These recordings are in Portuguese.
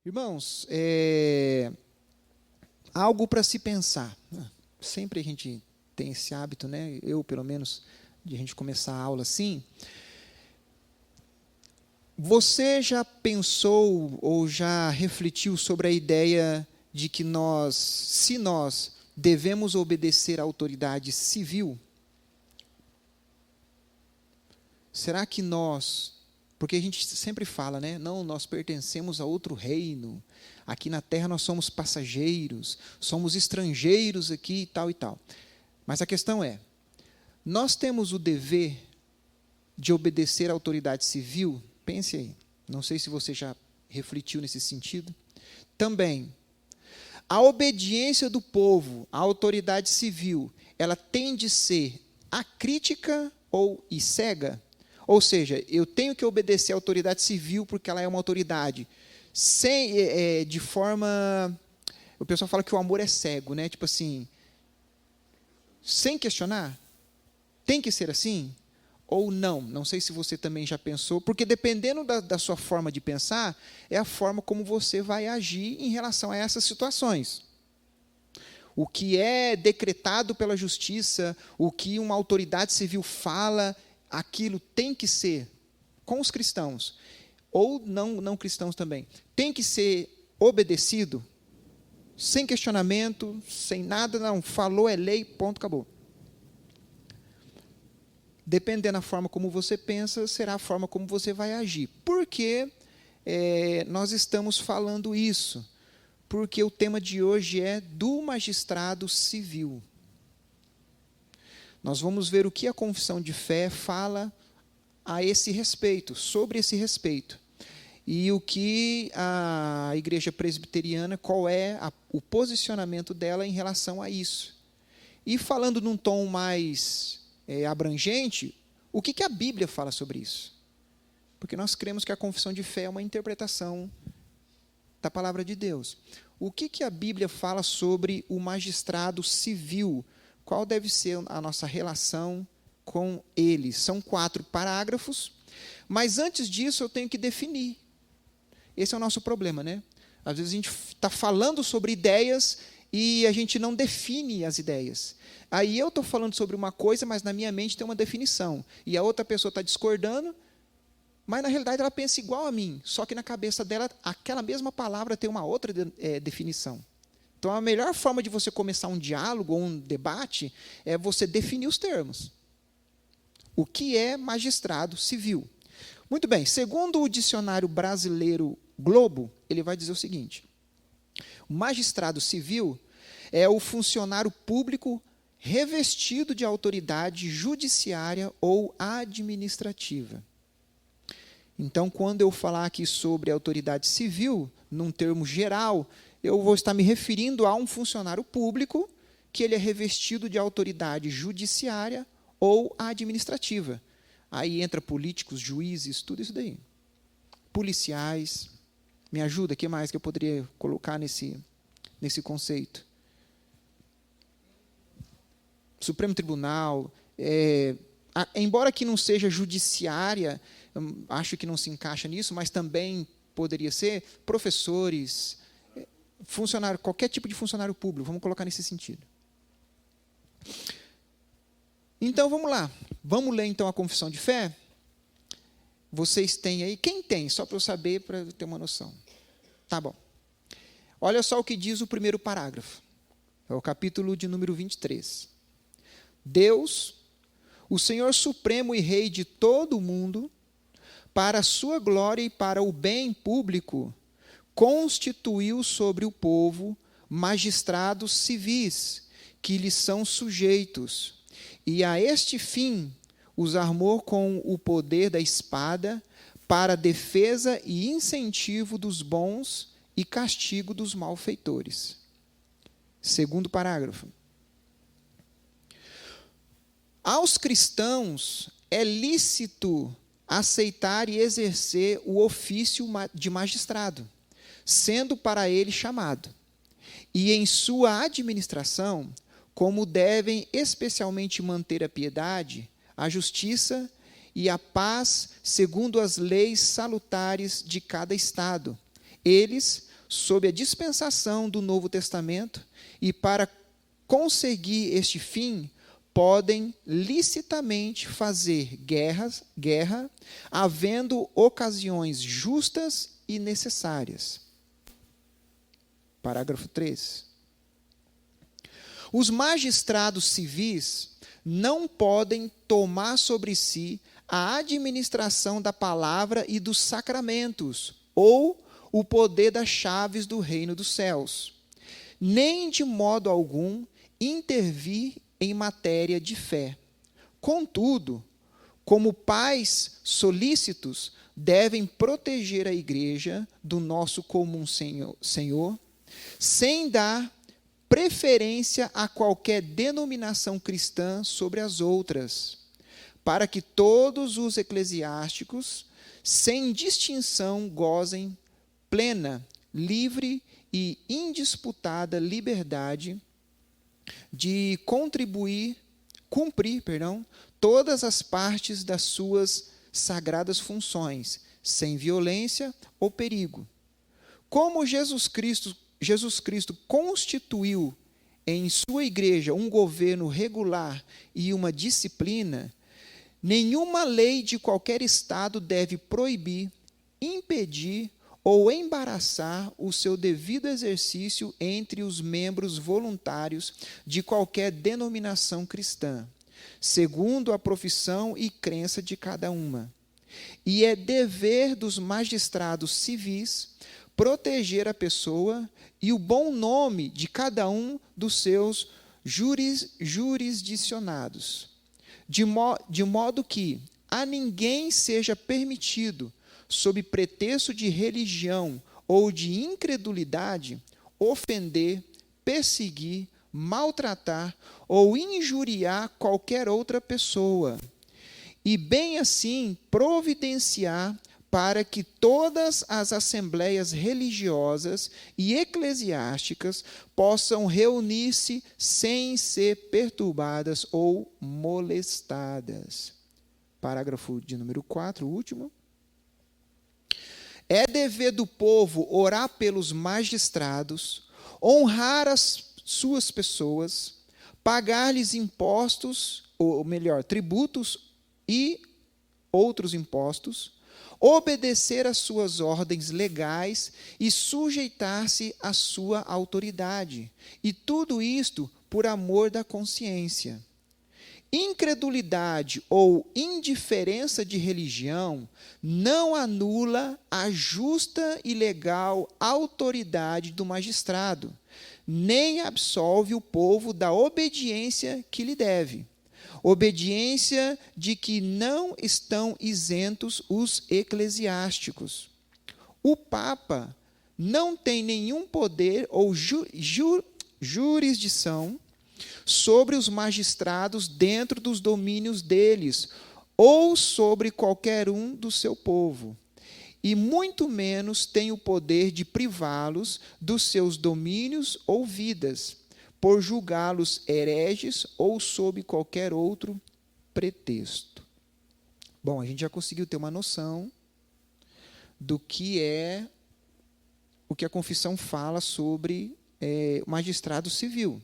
Irmãos, algo para se pensar. Sempre a gente tem esse hábito, né? Eu, pelo menos, de a gente começar a aula assim. Você já pensou ou já refletiu sobre a ideia de que se nós devemos obedecer à autoridade civil? Será que porque a gente sempre fala, né? Não, nós pertencemos a outro reino. Aqui na terra nós somos passageiros, somos estrangeiros aqui e tal e tal. Mas a questão é, nós temos o dever de obedecer à autoridade civil? Pense aí. Não sei se você já refletiu nesse sentido. Também, a obediência do povo à autoridade civil, ela tem de ser acrítica e cega? Ou seja, eu tenho que obedecer à autoridade civil porque ela é uma autoridade. De forma... O pessoal fala que o amor é cego, né? Tipo assim, sem questionar? Tem que ser assim? Ou não? Não sei se você também já pensou, porque dependendo da sua forma de pensar, é a forma como você vai agir em relação a essas situações. O que é decretado pela justiça, o que uma autoridade civil fala, aquilo tem que ser, com os cristãos, ou não cristãos também, tem que ser obedecido, sem questionamento, sem nada, não, falou, é lei, ponto, acabou. Dependendo da forma como você pensa, será a forma como você vai agir. Por que nós estamos falando isso? Porque o tema de hoje é do magistrado civil. Nós vamos ver o que a confissão de fé fala a esse respeito, sobre esse respeito. E o que a igreja presbiteriana, qual é o posicionamento dela em relação a isso. E falando num tom mais abrangente, o que a Bíblia fala sobre isso? Porque nós cremos que a confissão de fé é uma interpretação da palavra de Deus. O que a Bíblia fala sobre o magistrado civil? Qual deve ser a nossa relação com ele? São 4 parágrafos, mas antes disso eu tenho que definir. Esse é o nosso problema, né? Às vezes a gente está falando sobre ideias e a gente não define as ideias. Aí eu estou falando sobre uma coisa, mas na minha mente tem uma definição. E a outra pessoa está discordando, mas na realidade ela pensa igual a mim, só que na cabeça dela aquela mesma palavra tem uma outra definição. Então, a melhor forma de você começar um diálogo ou um debate é você definir os termos. O que é magistrado civil? Muito bem, segundo o dicionário brasileiro Globo, ele vai dizer o seguinte: o magistrado civil é o funcionário público revestido de autoridade judiciária ou administrativa. Então, quando eu falar aqui sobre autoridade civil, num termo geral, eu vou estar me referindo a um funcionário público que ele é revestido de autoridade judiciária ou administrativa. Aí entra políticos, juízes, tudo isso daí. Policiais. Me ajuda, o que mais que eu poderia colocar nesse conceito? Supremo Tribunal. Embora que não seja judiciária, acho que não se encaixa nisso, mas também poderia ser professores, funcionário, qualquer tipo de funcionário público, vamos colocar nesse sentido. Então, vamos lá. Vamos ler, então, a confissão de fé? Vocês têm aí? Quem tem? Só para eu saber, para eu ter uma noção. Tá bom. Olha só o que diz o primeiro parágrafo. É o capítulo de número 23. Deus, o Senhor Supremo e Rei de todo o mundo, para a sua glória e para o bem público, constituiu sobre o povo magistrados civis, que lhes são sujeitos, e a este fim os armou com o poder da espada, para defesa e incentivo dos bons e castigo dos malfeitores. Segundo parágrafo. Aos cristãos é lícito aceitar e exercer o ofício de magistrado, sendo para ele chamado, e em sua administração, como devem especialmente manter a piedade, a justiça e a paz segundo as leis salutares de cada estado, eles, sob a dispensação do Novo Testamento, e para conseguir este fim, podem licitamente fazer guerra, havendo ocasiões justas e necessárias. Parágrafo 3. Os magistrados civis não podem tomar sobre si a administração da palavra e dos sacramentos, ou o poder das chaves do reino dos céus, nem de modo algum intervir em matéria de fé. Contudo, como pais solícitos, devem proteger a igreja do nosso comum Senhor, sem dar preferência a qualquer denominação cristã sobre as outras, para que todos os eclesiásticos, sem distinção, gozem plena, livre e indisputada liberdade de cumprir todas as partes das suas sagradas funções, sem violência ou perigo. Como Jesus Cristo constituiu em sua igreja um governo regular e uma disciplina, nenhuma lei de qualquer estado deve proibir, impedir ou embaraçar o seu devido exercício entre os membros voluntários de qualquer denominação cristã, segundo a profissão e crença de cada uma. E é dever dos magistrados civis proteger a pessoa e o bom nome de cada um dos seus jurisdicionados, de modo que a ninguém seja permitido, sob pretexto de religião ou de incredulidade, ofender, perseguir, maltratar ou injuriar qualquer outra pessoa, e bem assim providenciar para que todas as assembleias religiosas e eclesiásticas possam reunir-se sem ser perturbadas ou molestadas. Parágrafo de número 4, último. É dever do povo orar pelos magistrados, honrar as suas pessoas, pagar-lhes impostos, ou melhor, tributos e outros impostos, obedecer às suas ordens legais e sujeitar-se à sua autoridade, e tudo isto por amor da consciência. Incredulidade ou indiferença de religião não anula a justa e legal autoridade do magistrado, nem absolve o povo da obediência que lhe deve. Obediência de que não estão isentos os eclesiásticos. O Papa não tem nenhum poder ou jurisdição sobre os magistrados dentro dos domínios deles, ou sobre qualquer um do seu povo, e muito menos tem o poder de privá-los dos seus domínios ou vidas, por julgá-los hereges ou sob qualquer outro pretexto. Bom, a gente já conseguiu ter uma noção do que é o que a confissão fala sobre magistrado civil.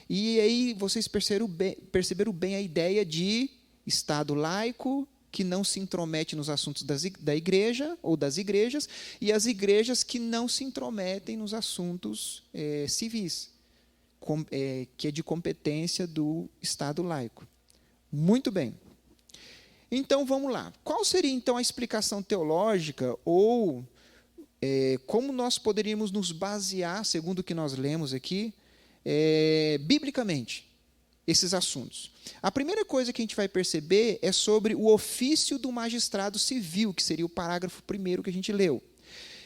E aí vocês perceberam bem a ideia de Estado laico, que não se intromete nos assuntos da igreja ou das igrejas, e as igrejas que não se intrometem nos assuntos civis, que é de competência do Estado laico. Muito bem. Então, vamos lá. Qual seria, então, a explicação teológica ou como nós poderíamos nos basear, segundo o que nós lemos aqui, biblicamente, esses assuntos? A primeira coisa que a gente vai perceber é sobre o ofício do magistrado civil, que seria o parágrafo 1º que a gente leu.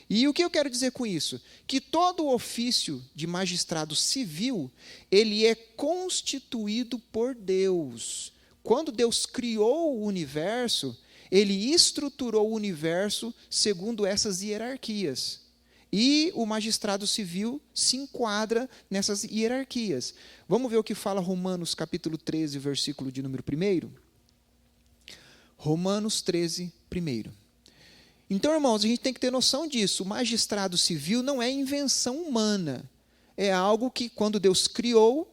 E o que eu quero dizer com isso? Que todo o ofício de magistrado civil, ele é constituído por Deus. Quando Deus criou o universo, ele estruturou o universo segundo essas hierarquias. E o magistrado civil se enquadra nessas hierarquias. Vamos ver o que fala Romanos capítulo 13, versículo de número 1? Romanos 13, 1. Então, irmãos, a gente tem que ter noção disso. O magistrado civil não é invenção humana. É algo que, quando Deus criou,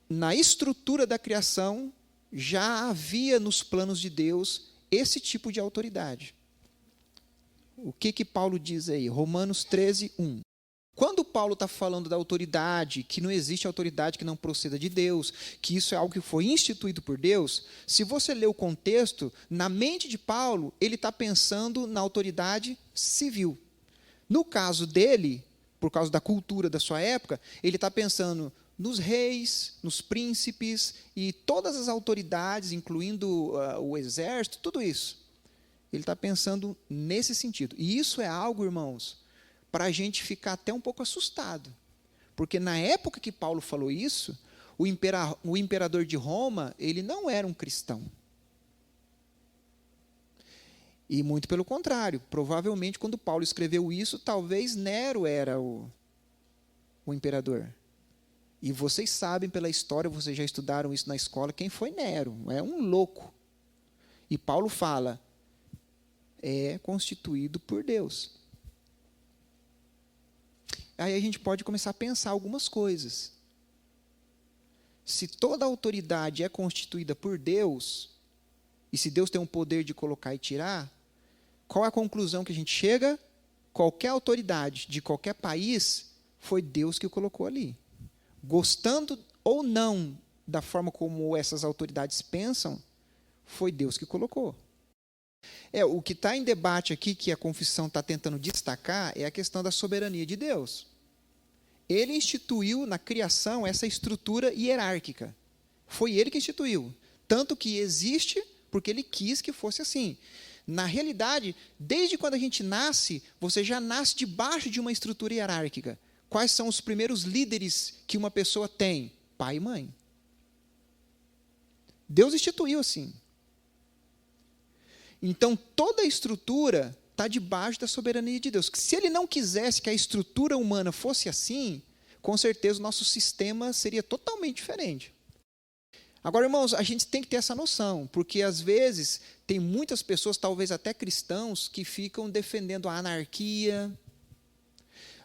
na estrutura da criação, já havia nos planos de Deus esse tipo de autoridade. O que Paulo diz aí? Romanos 13, 1. Quando Paulo está falando da autoridade, que não existe autoridade que não proceda de Deus, que isso é algo que foi instituído por Deus, se você ler o contexto, na mente de Paulo, ele está pensando na autoridade civil. No caso dele, por causa da cultura da sua época, ele está pensando nos reis, nos príncipes e todas as autoridades, incluindo o exército, tudo isso. Ele está pensando nesse sentido. E isso é algo, irmãos, para a gente ficar até um pouco assustado. Porque na época que Paulo falou isso, o imperador de Roma, ele não era um cristão. E muito pelo contrário, provavelmente quando Paulo escreveu isso, talvez Nero era o imperador. E vocês sabem pela história, vocês já estudaram isso na escola, quem foi Nero? É um louco. E Paulo fala, é constituído por Deus. Aí a gente pode começar a pensar algumas coisas. Se toda autoridade é constituída por Deus, e se Deus tem o poder de colocar e tirar, qual é a conclusão que a gente chega? Qualquer autoridade de qualquer país, foi Deus que o colocou ali. Gostando ou não da forma como essas autoridades pensam, foi Deus que colocou. O que está em debate aqui, que a confissão está tentando destacar, é a questão da soberania de Deus. Ele instituiu na criação essa estrutura hierárquica. Foi ele que instituiu. Tanto que existe porque ele quis que fosse assim. Na realidade, desde quando a gente nasce, você já nasce debaixo de uma estrutura hierárquica. Quais são os primeiros líderes que uma pessoa tem? Pai e mãe. Deus instituiu assim. Então, toda a estrutura está debaixo da soberania de Deus. Se ele não quisesse que a estrutura humana fosse assim, com certeza o nosso sistema seria totalmente diferente. Agora, irmãos, a gente tem que ter essa noção, porque às vezes tem muitas pessoas, talvez até cristãos, que ficam defendendo a anarquia.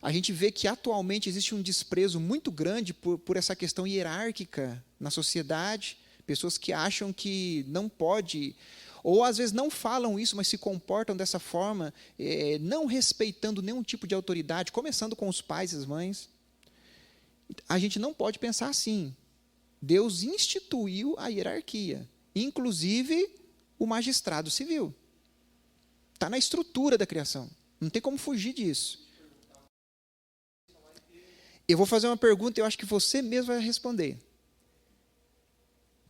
A gente vê que atualmente existe um desprezo muito grande por essa questão hierárquica na sociedade, pessoas que acham que não pode, ou às vezes não falam isso, mas se comportam dessa forma, não respeitando nenhum tipo de autoridade, começando com os pais e as mães. A gente não pode pensar assim. Deus instituiu a hierarquia, inclusive o magistrado civil. Está na estrutura da criação, não tem como fugir disso. Eu vou fazer uma pergunta e eu acho que você mesmo vai responder.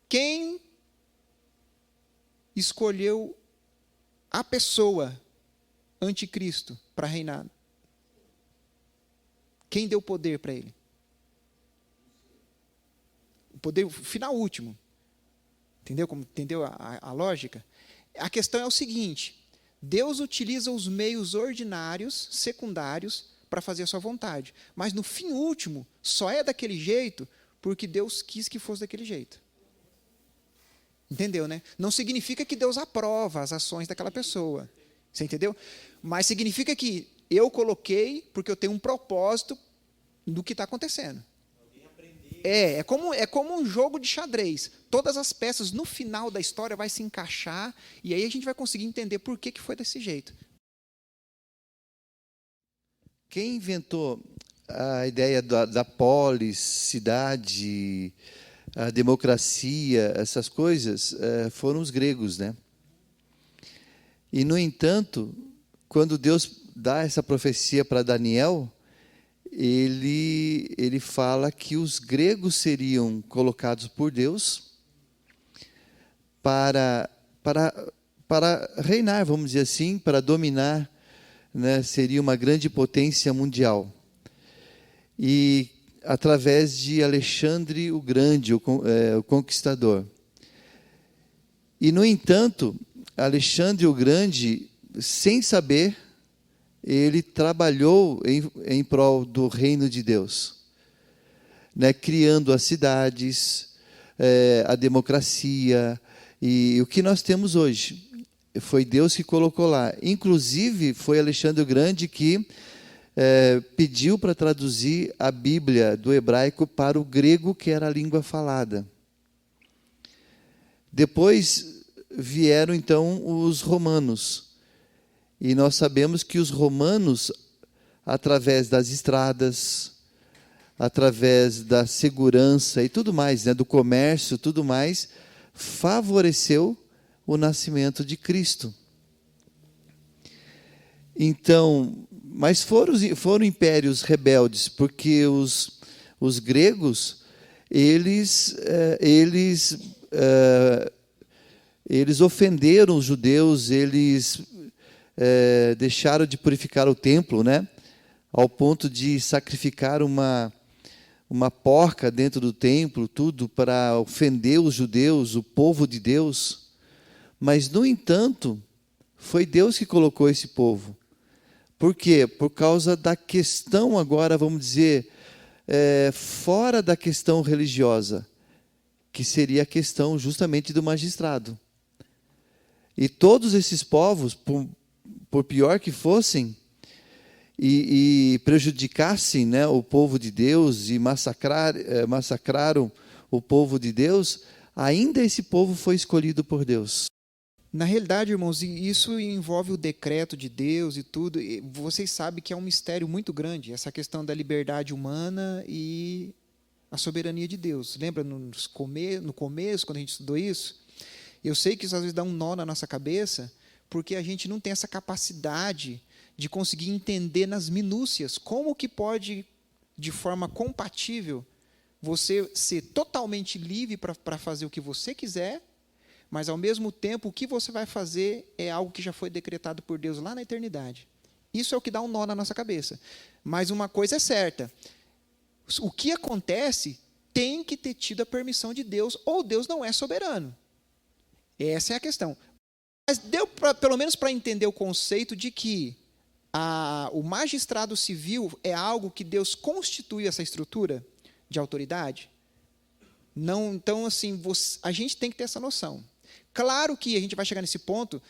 Quem escolheu a pessoa anticristo para reinar? Quem deu poder para ele? O poder final último. Entendeu a lógica? A questão é o seguinte: Deus utiliza os meios ordinários, secundários, para fazer a sua vontade. Mas no fim último, só é daquele jeito porque Deus quis que fosse daquele jeito. Entendeu, né? Não significa que Deus aprova as ações daquela pessoa. Você entendeu? Mas significa que eu coloquei porque eu tenho um propósito do que está acontecendo. É como um jogo de xadrez. Todas as peças no final da história vai se encaixar e aí a gente vai conseguir entender por que foi desse jeito. Quem inventou a ideia da polis, cidade, a democracia, essas coisas, foram os gregos, né? E, no entanto, quando Deus dá essa profecia para Daniel, ele fala que os gregos seriam colocados por Deus para reinar, vamos dizer assim, para dominar, né, seria uma grande potência mundial. E através de Alexandre o Grande, o conquistador. E, no entanto, Alexandre o Grande, sem saber, ele trabalhou em prol do reino de Deus, né, criando as cidades, a democracia, e o que nós temos hoje. Foi Deus que colocou lá. Inclusive, foi Alexandre o Grande que pediu para traduzir a Bíblia do hebraico para o grego, que era a língua falada. Depois vieram, então, os romanos. E nós sabemos que os romanos, através das estradas, através da segurança e tudo mais, né, do comércio, tudo mais, favoreceu o nascimento de Cristo. Então, mas foram impérios rebeldes, porque os gregos, eles ofenderam os judeus, eles deixaram de purificar o templo, né, ao ponto de sacrificar uma porca dentro do templo, tudo para ofender os judeus, o povo de Deus. Mas, no entanto, foi Deus que colocou esse povo. Por quê? Por causa da questão, agora, vamos dizer, fora da questão religiosa, que seria a questão justamente do magistrado. E todos esses povos, por pior que fossem, e prejudicassem, né, o povo de Deus e massacraram o povo de Deus, ainda esse povo foi escolhido por Deus. Na realidade, irmãos, isso envolve o decreto de Deus e tudo. E vocês sabem que é um mistério muito grande, essa questão da liberdade humana e a soberania de Deus. Lembra no começo, quando a gente estudou isso? Eu sei que isso às vezes dá um nó na nossa cabeça, porque a gente não tem essa capacidade de conseguir entender nas minúcias como que pode, de forma compatível, você ser totalmente livre para fazer o que você quiser, mas, ao mesmo tempo, o que você vai fazer é algo que já foi decretado por Deus lá na eternidade. Isso é o que dá um nó na nossa cabeça. Mas uma coisa é certa, o que acontece tem que ter tido a permissão de Deus, ou Deus não é soberano. Essa é a questão. Mas deu pelo menos para entender o conceito de que o magistrado civil é algo que Deus constitui essa estrutura de autoridade? Não, então, assim, a gente tem que ter essa noção. Claro que a gente vai chegar nesse ponto,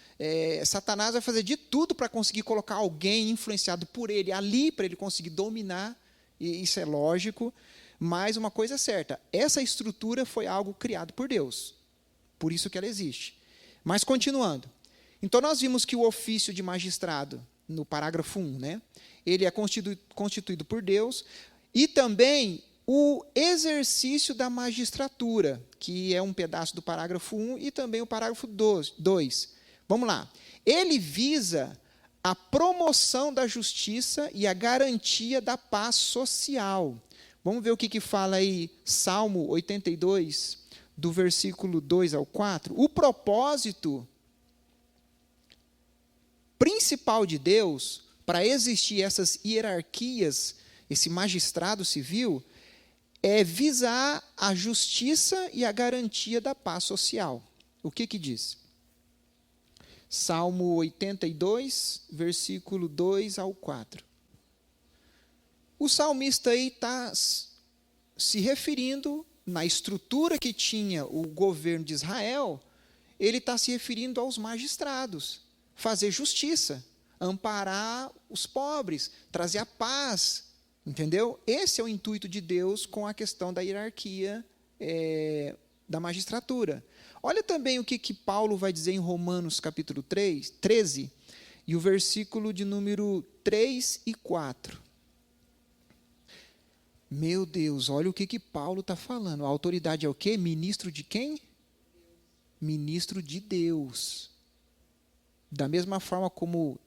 Satanás vai fazer de tudo para conseguir colocar alguém influenciado por ele ali, para ele conseguir dominar, e isso é lógico, mas uma coisa é certa, essa estrutura foi algo criado por Deus, por isso que ela existe. Mas, continuando, então nós vimos que o ofício de magistrado, no parágrafo 1, né, ele é constituído por Deus, e também o exercício da magistratura, que é um pedaço do parágrafo 1 e também o parágrafo 2. Vamos lá. Ele visa a promoção da justiça e a garantia da paz social. Vamos ver o que fala aí Salmo 82, do versículo 2 ao 4. O propósito principal de Deus para existir essas hierarquias, esse magistrado civil, é visar a justiça e a garantia da paz social. O que diz? Salmo 82, versículo 2 ao 4. O salmista aí está se referindo, na estrutura que tinha o governo de Israel, ele está se referindo aos magistrados, fazer justiça, amparar os pobres, trazer a paz. Entendeu? Esse é o intuito de Deus com a questão da hierarquia da magistratura. Olha também o que Paulo vai dizer em Romanos capítulo 13, e o versículo de número 3 e 4. Meu Deus, olha o que Paulo está falando. A autoridade é o quê? Ministro de quem? Ministro de Deus. Da mesma forma como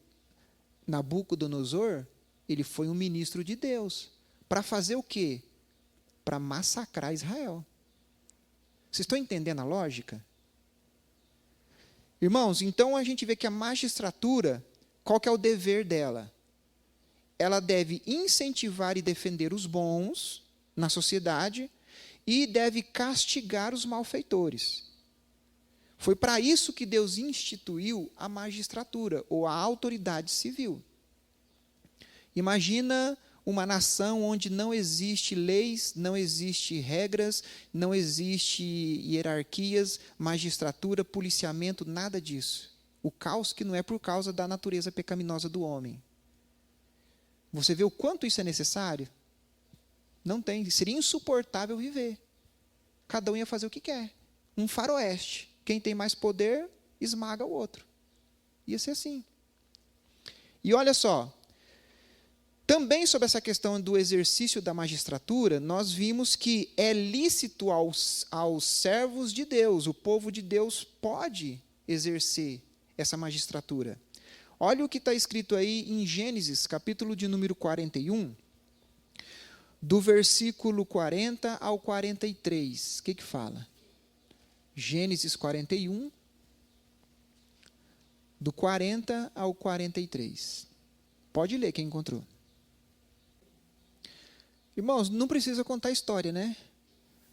Nabucodonosor, ele foi um ministro de Deus. Para fazer o quê? Para massacrar Israel. Vocês estão entendendo a lógica? Irmãos, então a gente vê que a magistratura, qual que é o dever dela? Ela deve incentivar e defender os bons na sociedade e deve castigar os malfeitores. Foi para isso que Deus instituiu a magistratura, ou a autoridade civil. Imagina uma nação onde não existe leis, não existe regras, não existe hierarquias, magistratura, policiamento, nada disso. o caos que não é por causa da natureza pecaminosa do homem. Você vê o quanto isso é necessário? Não tem, seria insuportável viver. Cada um ia fazer o que quer. Um faroeste. Quem tem mais poder, esmaga o outro. Ia ser assim. E olha só, também sobre essa questão do exercício da magistratura, nós vimos que é lícito aos servos de Deus, o povo de Deus pode exercer essa magistratura. Olha o que está escrito aí em Gênesis, capítulo de número 41, do versículo 40 ao 43. O que fala? Gênesis 41, do 40 ao 43. Pode ler quem encontrou. Irmãos, não precisa contar a história, né?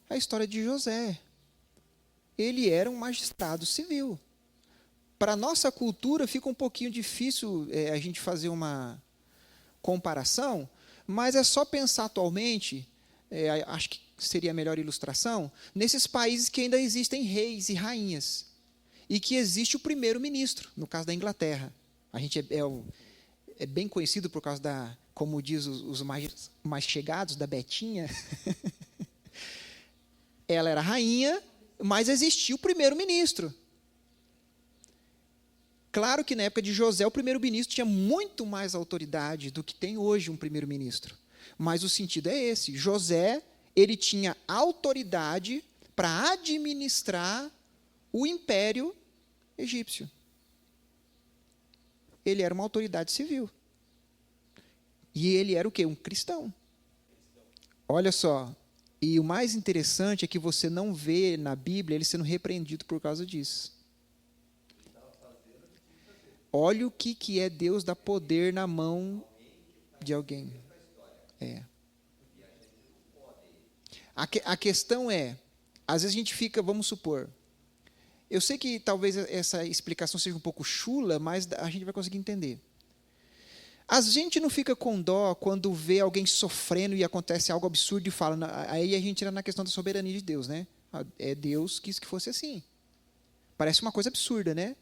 A história de José. Ele era um magistrado civil. Para a nossa cultura fica um pouquinho difícil a gente fazer uma comparação, mas é só pensar atualmente, acho que seria a melhor ilustração, nesses países que ainda existem reis e rainhas, e que existe o primeiro-ministro, no caso da Inglaterra. A gente é bem conhecido por causa da, como diz os mais chegados, da Betinha. Ela era rainha, mas existia o primeiro-ministro. Claro que na época de José, o primeiro-ministro tinha muito mais autoridade do que tem hoje um primeiro-ministro. Mas o sentido é esse. José, ele tinha autoridade para administrar o império egípcio. Ele era uma autoridade civil. E ele era o quê? Um cristão. Olha só, e o mais interessante é que você não vê na Bíblia ele sendo repreendido por causa disso. Olha o que é Deus dar poder na mão de alguém. A questão é, às vezes a gente fica, vamos supor, eu sei que talvez essa explicação seja um pouco chula, mas a gente vai conseguir entender. A gente não fica com dó quando vê alguém sofrendo e acontece algo absurdo e fala, aí a gente entra na questão da soberania de Deus, né? Deus quis que fosse assim. Parece uma coisa absurda, né?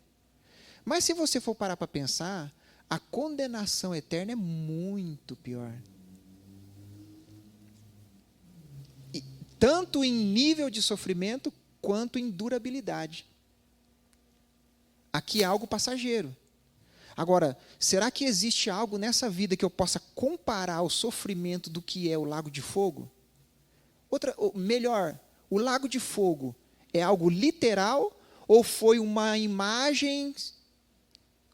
Mas se você for parar para pensar, a condenação eterna é muito pior. E, tanto em nível de sofrimento, quanto em durabilidade. Aqui é algo passageiro. Agora, será que existe algo nessa vida que eu possa comparar ao sofrimento do que é o lago de fogo? Melhor, o lago de fogo é algo literal ou foi uma imagem,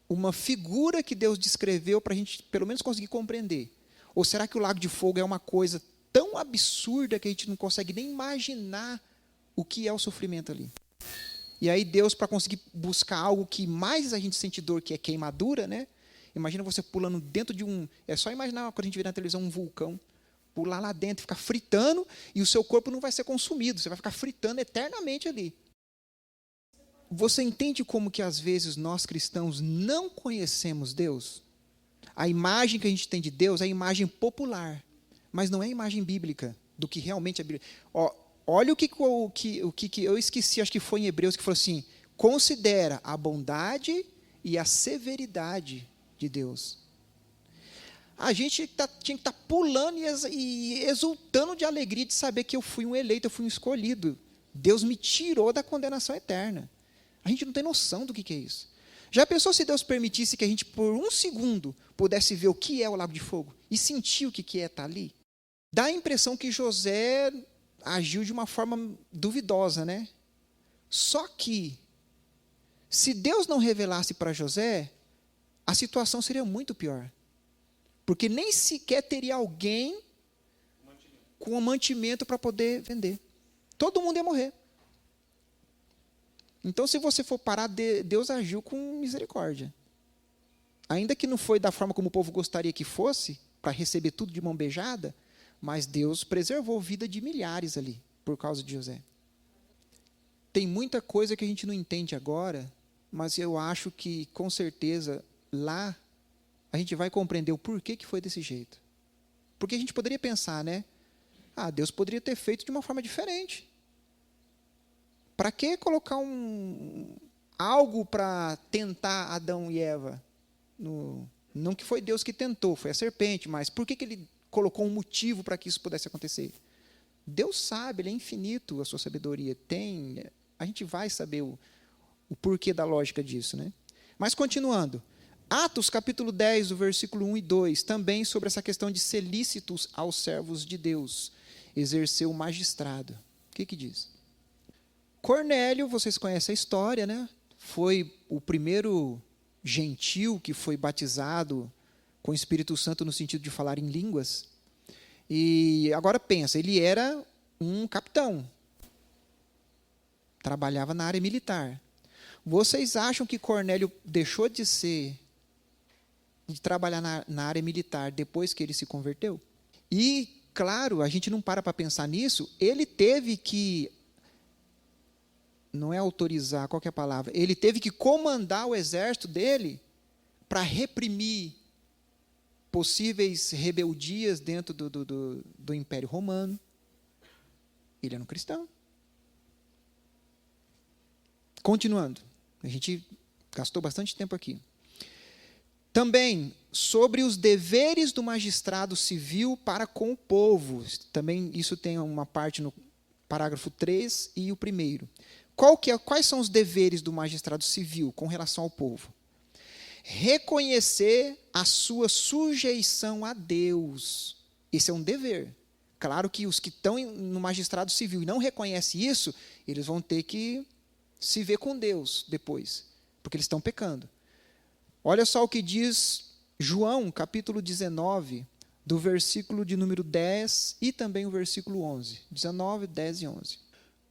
uma figura que Deus descreveu para a gente, pelo menos, conseguir compreender? Ou será que o lago de fogo é uma coisa tão absurda que a gente não consegue nem imaginar o que é o sofrimento ali? E aí Deus, para conseguir buscar algo que mais a gente sente dor, que é queimadura, né? Imagina você pulando dentro de um... É só imaginar, quando a gente vê na televisão, um vulcão. Pular lá dentro, ficar fritando, e o seu corpo não vai ser consumido. Você vai ficar fritando eternamente ali. Você entende como que, às vezes, nós cristãos não conhecemos Deus? A imagem que a gente tem de Deus é a imagem popular, mas não é a imagem bíblica do que realmente a Bíblia... Olha o que eu esqueci, acho que foi em Hebreus, que falou assim, considera a bondade e a severidade de Deus. A gente tinha que estar pulando e exultando de alegria de saber que eu fui um eleito, eu fui um escolhido. Deus me tirou da condenação eterna. A gente não tem noção do que é isso. Já pensou se Deus permitisse que a gente, por um segundo, pudesse ver o que é o lago de fogo e sentir o que é estar ali? Dá a impressão que José agiu de uma forma duvidosa, né? Só que, se Deus não revelasse para José, a situação seria muito pior. Porque nem sequer teria alguém com mantimento para poder vender. Todo mundo ia morrer. Então, se você for parar, Deus agiu com misericórdia. Ainda que não foi da forma como o povo gostaria que fosse, para receber tudo de mão beijada, mas Deus preservou a vida de milhares ali, por causa de José. Tem muita coisa que a gente não entende agora, mas eu acho que, com certeza, lá, a gente vai compreender o porquê que foi desse jeito. Porque a gente poderia pensar, né? Deus poderia ter feito de uma forma diferente. Para que colocar algo para tentar Adão e Eva. Não que foi Deus que tentou, foi a serpente, mas por que ele colocou um motivo para que isso pudesse acontecer? Deus sabe, Ele é infinito, a sua sabedoria. A gente vai saber o porquê da lógica disso, né? Mas continuando. Atos capítulo 10, do versículo 1 e 2, também sobre essa questão de ser lícitos aos servos de Deus, exercer o magistrado. O que diz? Cornélio, vocês conhecem a história, né? Foi o primeiro gentil que foi batizado com o Espírito Santo no sentido de falar em línguas. E agora pensa, ele era um capitão. Trabalhava na área militar. Vocês acham que Cornélio deixou de trabalhar na área militar depois que ele se converteu? E, claro, a gente não para pensar nisso, ele teve que, não é autorizar, qual que é a palavra? Ele teve que comandar o exército dele para reprimir possíveis rebeldias dentro do Império Romano. Ele era um cristão. Continuando, a gente gastou bastante tempo aqui. Também, sobre os deveres do magistrado civil para com o povo. Também isso tem uma parte no parágrafo 3 e o 1º. Quais são os deveres do magistrado civil com relação ao povo? Reconhecer a sua sujeição a Deus. Esse é um dever. Claro que os que estão no magistrado civil e não reconhecem isso, eles vão ter que se ver com Deus depois, porque eles estão pecando. Olha só o que diz João, capítulo 19, do versículo de número 10 e também o versículo 11. 19, 10 e 11.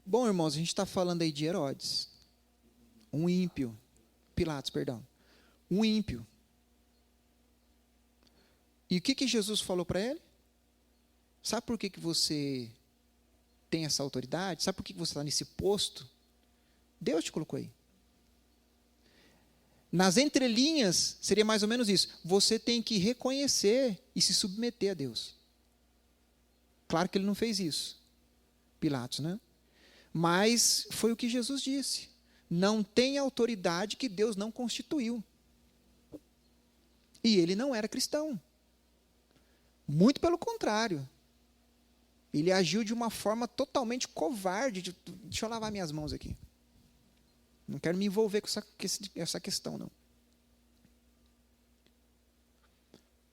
Bom, irmãos, a gente está falando aí de Herodes, um ímpio, Pilatos, perdão, um ímpio. E o que Jesus falou para ele? Sabe por que você tem essa autoridade? Sabe por que você está nesse posto? Deus te colocou aí. Nas entrelinhas, seria mais ou menos isso. Você tem que reconhecer e se submeter a Deus. Claro que ele não fez isso, Pilatos, né? Mas foi o que Jesus disse. Não tem autoridade que Deus não constituiu. E ele não era cristão. Muito pelo contrário. Ele agiu de uma forma totalmente covarde. Deixa eu lavar minhas mãos aqui. Não quero me envolver com essa questão, não.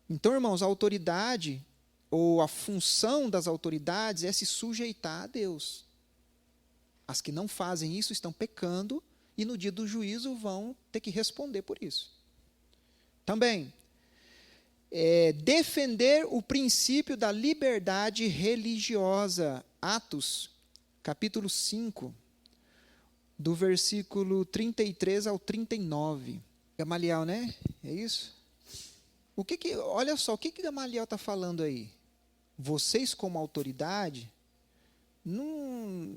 Então, irmãos, a autoridade, ou a função das autoridades é se sujeitar a Deus. As que não fazem isso estão pecando e no dia do juízo vão ter que responder por isso. Também, defender o princípio da liberdade religiosa. Atos, capítulo 5, do versículo 33 ao 39. Gamaliel, né? É isso? Olha só, o que Gamaliel está falando aí? Vocês como autoridade, não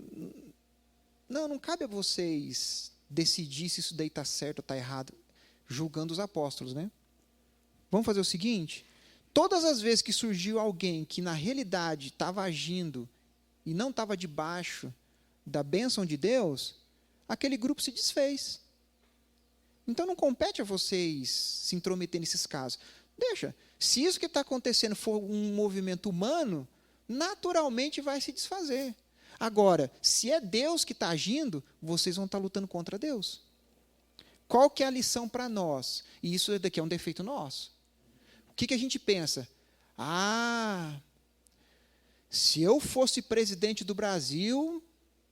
cabe a vocês decidir se isso daí está certo ou está errado, julgando os apóstolos, né? Vamos fazer o seguinte, todas as vezes que surgiu alguém que na realidade estava agindo e não estava debaixo da bênção de Deus, aquele grupo se desfez. Então não compete a vocês se intrometer nesses casos. Deixa, se isso que está acontecendo for um movimento humano, naturalmente vai se desfazer. Agora, se é Deus que está agindo, vocês vão estar lutando contra Deus. Qual que é a lição para nós? E isso daqui é um defeito nosso. O que a gente pensa? Se eu fosse presidente do Brasil,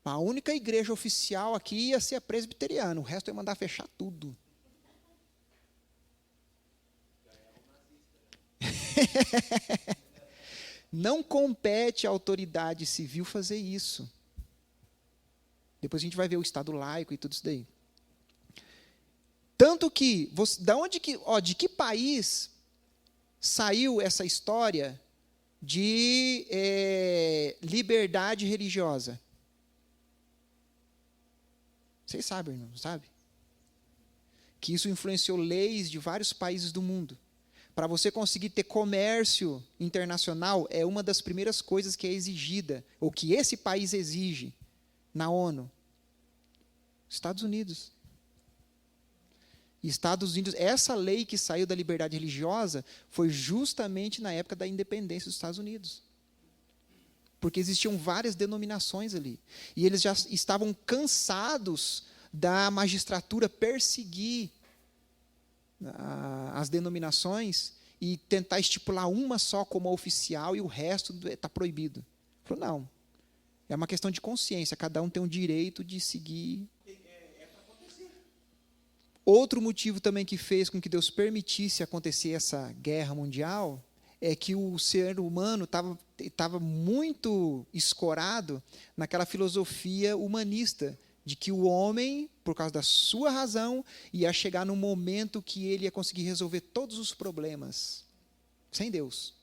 a única igreja oficial aqui ia ser a presbiteriana, o resto ia mandar fechar tudo. Não compete à autoridade civil fazer isso. Depois a gente vai ver o Estado laico e tudo isso daí. Tanto que, de que país saiu essa história de liberdade religiosa? Vocês sabem, não sabe? Que isso influenciou leis de vários países do mundo. Para você conseguir ter comércio internacional, é uma das primeiras coisas que é exigida, ou que esse país exige na ONU. Estados Unidos. Estados Unidos, essa lei que saiu da liberdade religiosa foi justamente na época da independência dos Estados Unidos. Porque existiam várias denominações ali. E eles já estavam cansados da magistratura perseguir as denominações e tentar estipular uma só como oficial e o resto está proibido. Falou, não. É uma questão de consciência. Cada um tem o direito de seguir. Outro motivo também que fez com que Deus permitisse acontecer essa guerra mundial é que o ser humano estava muito escorado naquela filosofia humanista de que o homem, por causa da sua razão, ia chegar num momento que ele ia conseguir resolver todos os problemas sem Deus.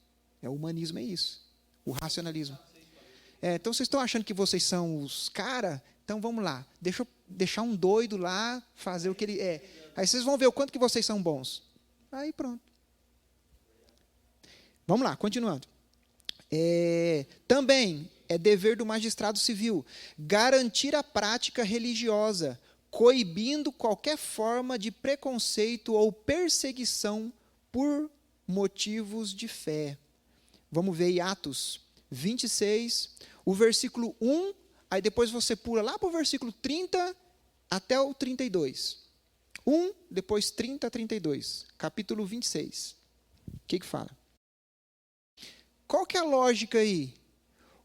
O humanismo é isso, o racionalismo. Então, vocês estão achando que vocês são os caras? Então, vamos lá, deixa eu deixar um doido lá fazer o que ele é. Aí vocês vão ver o quanto que vocês são bons. Aí pronto. Vamos lá, continuando. Também é dever do magistrado civil garantir a prática religiosa, coibindo qualquer forma de preconceito ou perseguição por motivos de fé. Vamos ver em Atos 26, o versículo 1, aí depois você pula lá para o versículo 30 até o 32. 1, depois 30 a 32, capítulo 26. O que fala? Qual que é a lógica aí?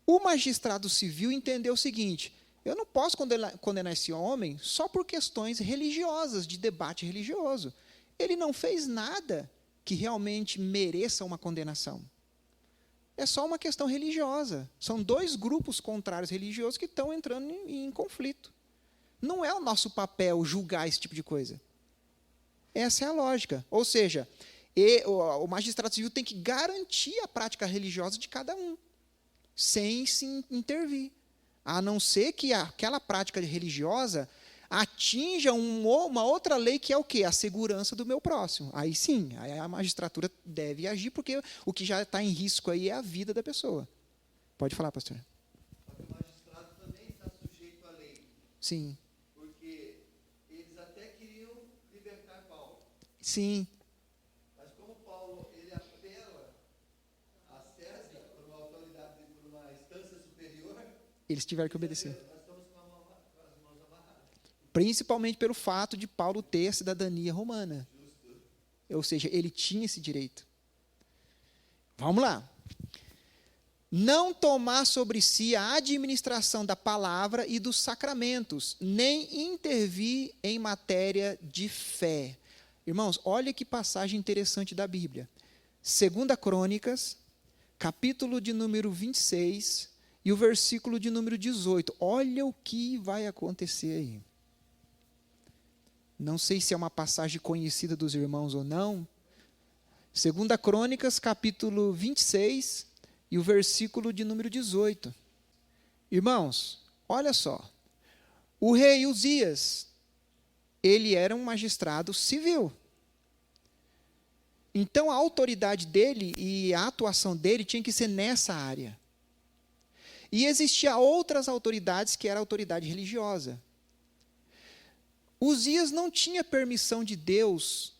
O magistrado civil entendeu o seguinte: eu não posso condenar esse homem só por questões religiosas, de debate religioso. Ele não fez nada que realmente mereça uma condenação. É só uma questão religiosa. São dois grupos contrários religiosos que estão entrando em conflito. Não é o nosso papel julgar esse tipo de coisa. Essa é a lógica. Ou seja, o magistrado civil tem que garantir a prática religiosa de cada um, sem se intervir. A não ser que aquela prática religiosa atinja uma outra lei, que é o quê? A segurança do meu próximo. Aí sim, aí a magistratura deve agir, porque o que já está em risco aí é a vida da pessoa. Pode falar, pastor. O magistrado também está sujeito à lei. Sim. Porque eles até queriam libertar Paulo. Sim. Mas como Paulo ele apela a César por uma autoridade, por uma instância superior, Eles tiveram que obedecer. Nós estamos com as mãos amarradas. Principalmente pelo fato de Paulo ter a cidadania romana. Justo. Ou seja, ele tinha esse direito. Vamos lá. Não tomar sobre si a administração da palavra e dos sacramentos, nem intervir em matéria de fé. Irmãos, olha que passagem interessante da Bíblia. 2 Crônicas, capítulo de número 26 e o versículo de número 18. Olha o que vai acontecer aí. Não sei se é uma passagem conhecida dos irmãos ou não. 2 Crônicas, capítulo 26 e o versículo de número 18. Irmãos, olha só. O rei Uzias, ele era um magistrado civil. Então, a autoridade dele e a atuação dele tinha que ser nessa área. E existiam outras autoridades que era a autoridade religiosa. Uzias não tinha permissão de Deus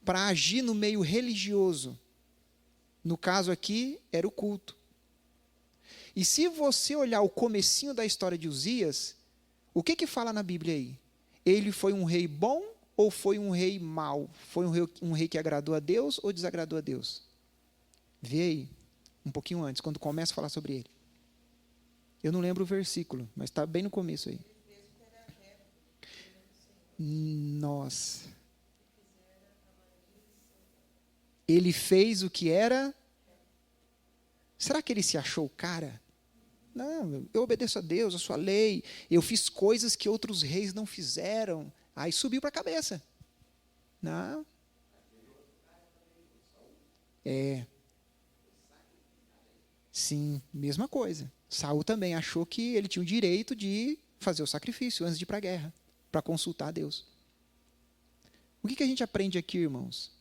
para agir no meio religioso. No caso aqui, era o culto. E se você olhar o comecinho da história de Uzias, o que fala na Bíblia aí? Ele foi um rei bom ou foi um rei mau? Foi um rei que agradou a Deus ou desagradou a Deus? Vê aí, um pouquinho antes, quando começa a falar sobre ele. Eu não lembro o versículo, mas está bem no começo aí. Nossa. Ele fez o que era. Será que ele se achou o cara? Não, eu obedeço a Deus, a sua lei. Eu fiz coisas que outros reis não fizeram. Aí subiu para a cabeça. Não. Sim, mesma coisa. Saul também achou que ele tinha o direito de fazer o sacrifício antes de ir para a guerra, para consultar a Deus. O que a gente aprende aqui, irmãos?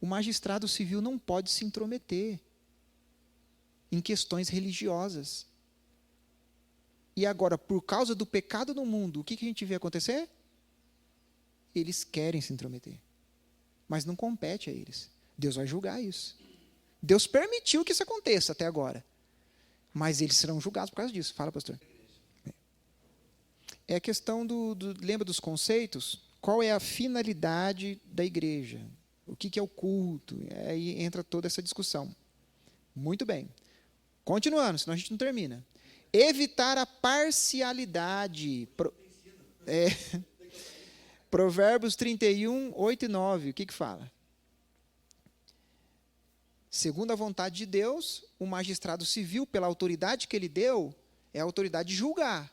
O magistrado civil não pode se intrometer em questões religiosas. E agora, por causa do pecado no mundo, o que a gente vê acontecer? eles querem se intrometer. Mas não compete a eles. Deus vai julgar isso. Deus permitiu que isso aconteça até agora. Mas eles serão julgados por causa disso. Fala, pastor. É a questão lembra dos conceitos? Qual é a finalidade da igreja? O que é o culto? Aí entra toda essa discussão. Muito bem. Continuando, senão a gente não termina. Evitar a parcialidade. Provérbios 31, 8 e 9. O que fala? Segundo a vontade de Deus, o magistrado civil, pela autoridade que ele deu, é a autoridade de julgar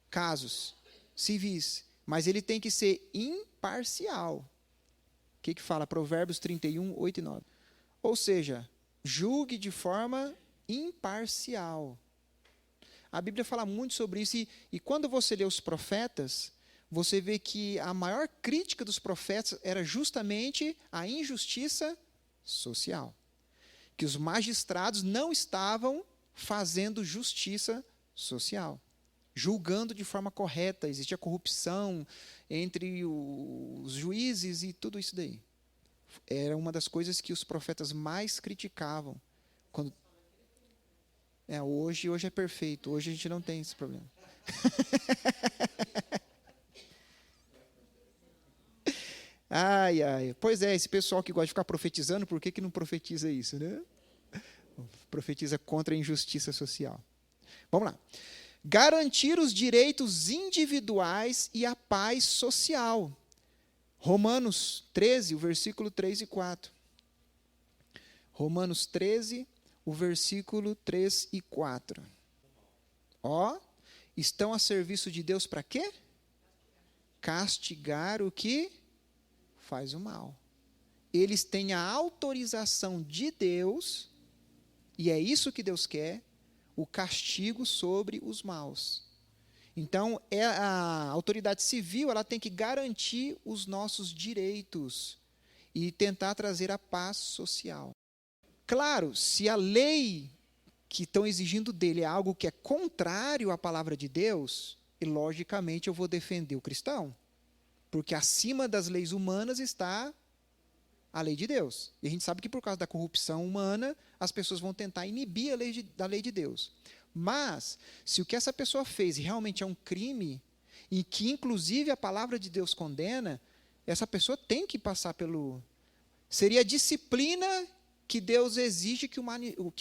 casos civis. Mas ele tem que ser imparcial. O que fala? Provérbios 31, 8 e 9. Ou seja, julgue de forma imparcial. A Bíblia fala muito sobre isso. E quando você lê os profetas, você vê que a maior crítica dos profetas era justamente a injustiça social. Que os magistrados não estavam fazendo justiça social, julgando de forma correta. Existia corrupção entre os juízes e tudo isso daí. Era uma das coisas que os profetas mais criticavam. Hoje é perfeito. Hoje a gente não tem esse problema. Ai. Pois é, esse pessoal que gosta de ficar profetizando, por que não profetiza isso, né? Profetiza contra a injustiça social. Vamos lá. Garantir os direitos individuais e a paz social. Romanos 13, o versículo 3 e 4. Romanos 13, o versículo 3 e 4. Estão a serviço de Deus para quê? Castigar o que faz o mal. Eles têm a autorização de Deus, e é isso que Deus quer, o castigo sobre os maus. Então, a autoridade civil, ela tem que garantir os nossos direitos e tentar trazer a paz social. Claro, se a lei que estão exigindo dele é algo que é contrário à palavra de Deus, e logicamente eu vou defender o cristão. Porque acima das leis humanas está a lei de Deus. E a gente sabe que por causa da corrupção humana, as pessoas vão tentar inibir a lei da lei de Deus. Mas, se o que essa pessoa fez realmente é um crime, e que inclusive a palavra de Deus condena, essa pessoa tem que passar pelo... Seria a disciplina que Deus exige que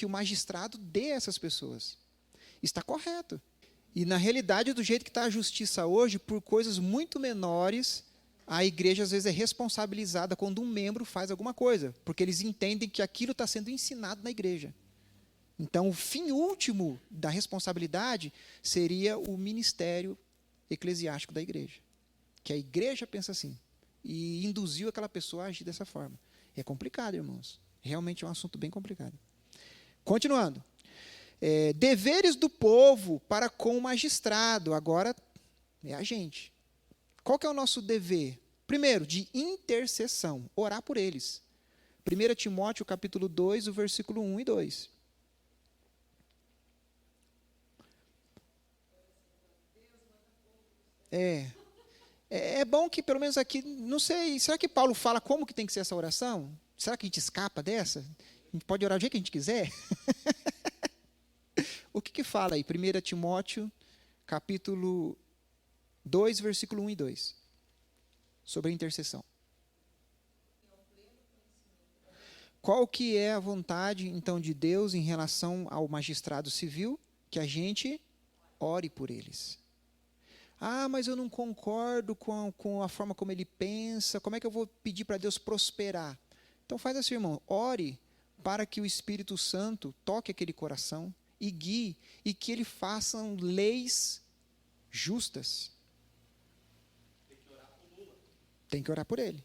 o magistrado dê a essas pessoas. Está correto. E, na realidade, do jeito que está a justiça hoje, por coisas muito menores, a igreja, às vezes, é responsabilizada quando um membro faz alguma coisa, porque eles entendem que aquilo está sendo ensinado na igreja. Então, o fim último da responsabilidade seria o ministério eclesiástico da igreja. Que a igreja pensa assim, e induziu aquela pessoa a agir dessa forma. É complicado, irmãos. Realmente é um assunto bem complicado. Continuando. Deveres do povo para com o magistrado. Agora é a gente. Qual que é o nosso dever? Primeiro, de intercessão. Orar por eles. 1 Timóteo, capítulo 2, o versículo 1 e 2. É bom que, pelo menos aqui, não sei, será que Paulo fala como que tem que ser essa oração? Será que a gente escapa dessa? A gente pode orar do jeito que a gente quiser? O que fala aí? 1 Timóteo, capítulo 2, versículo 1 e 2. Sobre a intercessão. Qual que é a vontade, então, de Deus em relação ao magistrado civil? Que a gente ore por eles. Mas eu não concordo com a forma como ele pensa. Como é que eu vou pedir para Deus prosperar? Então faz assim, irmão. Ore para que o Espírito Santo toque aquele coração e guie, e que ele faça leis justas. Tem que orar por ele.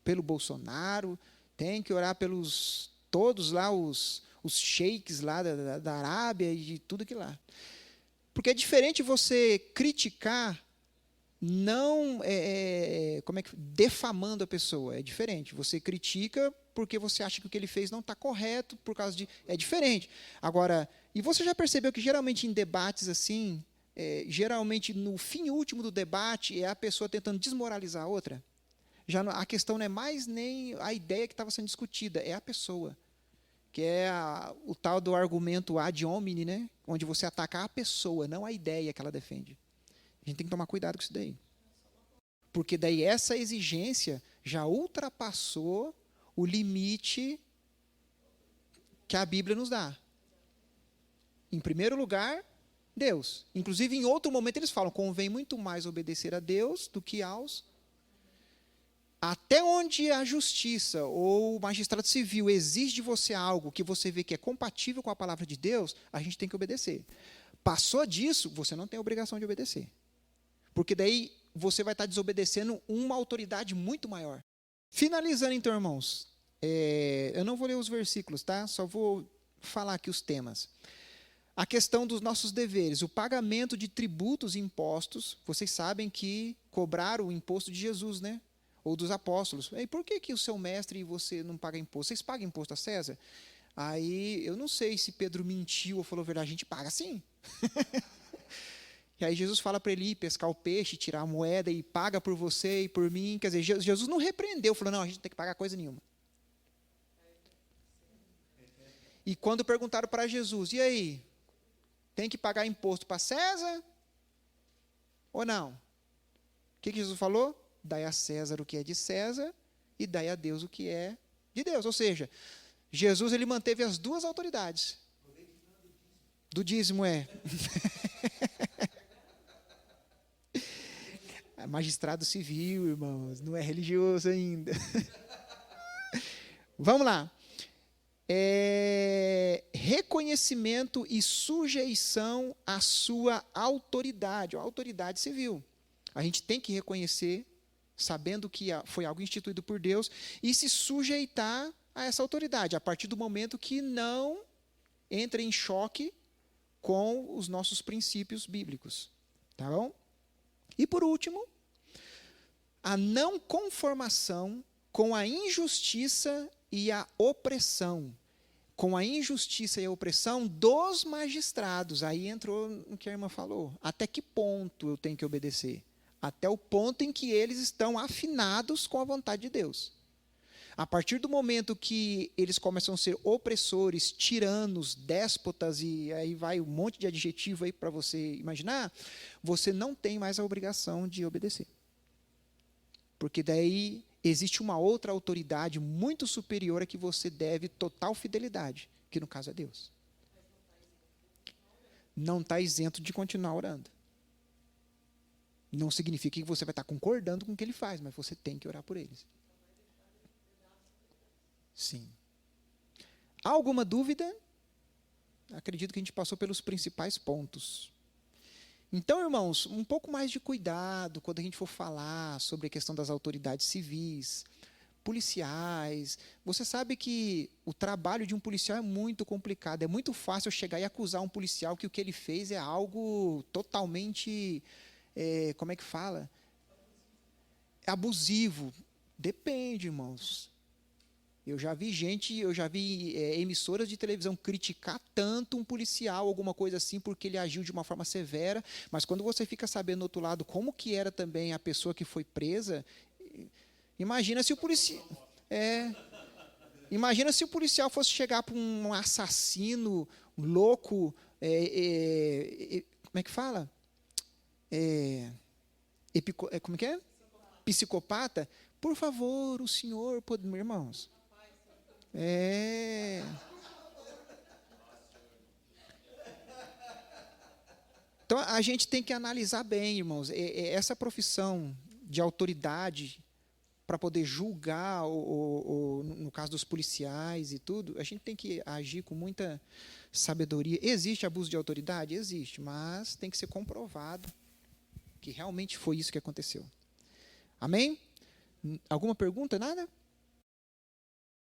Pelo Bolsonaro, tem que orar pelos todos lá, os sheiks lá da Arábia e de tudo que lá. Porque é diferente você criticar, não defamando a pessoa. É diferente. Você critica porque você acha que o que ele fez não está correto, por causa de... É diferente. Agora, e você já percebeu que geralmente em debates assim, geralmente no fim último do debate é a pessoa tentando desmoralizar a outra. Já a questão não é mais nem a ideia que estava sendo discutida, é a pessoa. Que é o tal do argumento ad hominem, né? Onde você ataca a pessoa, não a ideia que ela defende. A gente tem que tomar cuidado com isso daí. Porque daí essa exigência já ultrapassou o limite que a Bíblia nos dá. Em primeiro lugar, Deus. Inclusive, em outro momento, eles falam, convém muito mais obedecer a Deus do que aos. Até onde a justiça ou o magistrado civil exige de você algo que você vê que é compatível com a palavra de Deus, a gente tem que obedecer. Passou disso, você não tem a obrigação de obedecer. Porque daí você vai estar desobedecendo uma autoridade muito maior. Finalizando, então, irmãos, eu não vou ler os versículos, tá? Só vou falar aqui os temas. A questão dos nossos deveres, o pagamento de tributos e impostos. Vocês sabem que cobraram o imposto de Jesus, né? Ou dos apóstolos. E por que o seu mestre e você não pagam imposto? Vocês pagam imposto a César? Aí, eu não sei se Pedro mentiu ou falou a verdade. A gente paga sim. E aí Jesus fala para ele ir pescar o peixe, tirar a moeda e paga por você e por mim. Quer dizer, Jesus não repreendeu, falou, não, a gente não tem que pagar coisa nenhuma. E quando perguntaram para Jesus, e aí? Tem que pagar imposto para César? Ou não? O que Jesus falou? Dai a César o que é de César e dai a Deus o que é de Deus. Ou seja, Jesus ele manteve as duas autoridades. Do dízimo é magistrado civil, irmãos, não é religioso ainda. Vamos lá. Reconhecimento e sujeição à sua autoridade, a autoridade civil. A gente tem que reconhecer, sabendo que foi algo instituído por Deus, e se sujeitar a essa autoridade, a partir do momento que não entra em choque com os nossos princípios bíblicos. Tá bom? E por último, a não conformação com a injustiça e a opressão. Com a injustiça e a opressão dos magistrados. Aí entrou no que a irmã falou. Até que ponto eu tenho que obedecer? Até o ponto em que eles estão afinados com a vontade de Deus. A partir do momento que eles começam a ser opressores, tiranos, déspotas, e aí vai um monte de adjetivo aí para você imaginar, você não tem mais a obrigação de obedecer. Porque daí existe uma outra autoridade muito superior a que você deve total fidelidade, que no caso é Deus. Não está isento de continuar orando. Não significa que você vai estar concordando com o que ele faz, mas você tem que orar por eles. Sim. Há alguma dúvida? Acredito que a gente passou pelos principais pontos. Então, irmãos, um pouco mais de cuidado quando a gente for falar sobre a questão das autoridades civis, policiais. Você sabe que o trabalho de um policial é muito complicado. É muito fácil eu chegar e acusar um policial que o que ele fez é algo totalmente, como é que fala? Abusivo. Depende, irmãos. Eu já vi emissoras de televisão criticar tanto um policial, alguma coisa assim, porque ele agiu de uma forma severa, mas quando você fica sabendo do outro lado como que era também a pessoa que foi presa, imagina se o policial fosse chegar para um assassino louco, como é que fala? Como é que é? Psicopata. Por favor, o senhor, irmãos. Então, a gente tem que analisar bem, irmãos. Essa profissão de autoridade, para poder julgar, no caso dos policiais e tudo, a gente tem que agir com muita sabedoria. Existe abuso de autoridade? Existe, mas tem que ser comprovado que realmente foi isso que aconteceu. Amém? Alguma pergunta? Nada?